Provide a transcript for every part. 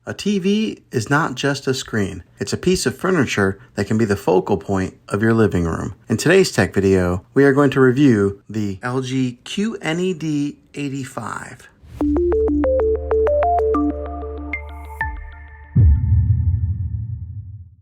A TV is not just a screen. It's a piece of furniture that can be the focal point of your living room. In today's tech video, we are going to review the LG QNED85.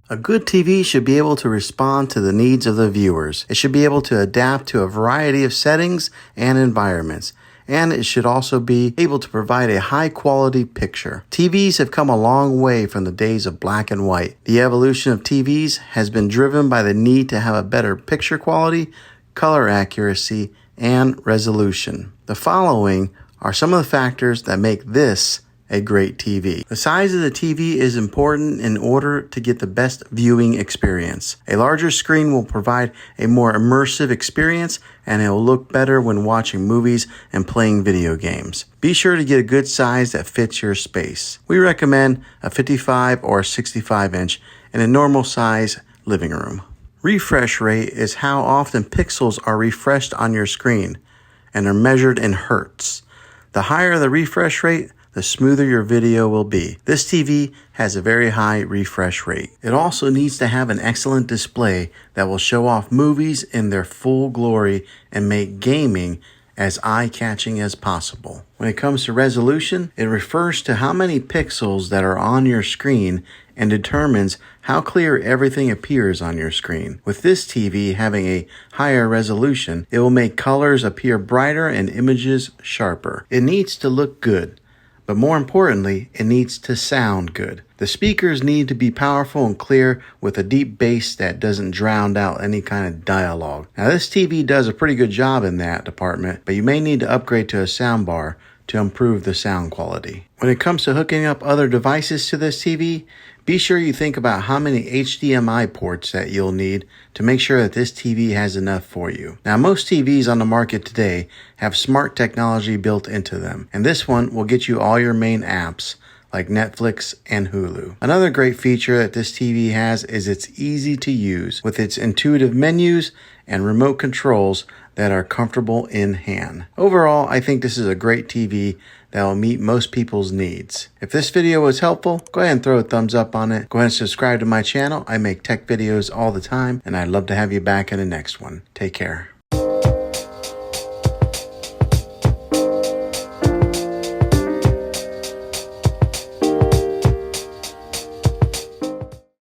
A good TV should be able to respond to the needs of the viewers. It should be able to adapt to a variety of settings and environments. And it should also be able to provide a high-quality picture. TVs have come a long way from the days of black and white. The evolution of TVs has been driven by the need to have a better picture quality, color accuracy, and resolution. The following are some of the factors that make this a great TV. The size of the TV is important in order to get the best viewing experience. A larger screen will provide a more immersive experience, and it will look better when watching movies and playing video games. Be sure to get a good size that fits your space. We recommend a 55 or 65 inch in a normal size living room. Refresh rate is how often pixels are refreshed on your screen and are measured in hertz. The higher the refresh rate, the smoother your video will be. This TV has a very high refresh rate. It also needs to have an excellent display that will show off movies in their full glory and make gaming as eye-catching as possible. When it comes to resolution, it refers to how many pixels that are on your screen and determines how clear everything appears on your screen. With this TV having a higher resolution, it will make colors appear brighter and images sharper. It needs to look good. But more importantly, it needs to sound good. The speakers need to be powerful and clear with a deep bass that doesn't drown out any kind of dialogue. Now this TV does a pretty good job in that department, but you may need to upgrade to a soundbar to improve the sound quality. When it comes to hooking up other devices to this TV, be sure you think about how many HDMI ports that you'll need to make sure that this TV has enough for you. Now, most TVs on the market today have smart technology built into them, and this one will get you all your main apps like Netflix and Hulu. Another great feature that this TV has is it's easy to use with its intuitive menus and remote controls that are comfortable in hand. Overall, I think this is a great TV that will meet most people's needs. If this video was helpful, go ahead and throw a thumbs up on it. Go ahead and subscribe to my channel. I make tech videos all the time, and I'd love to have you back in the next one. Take care.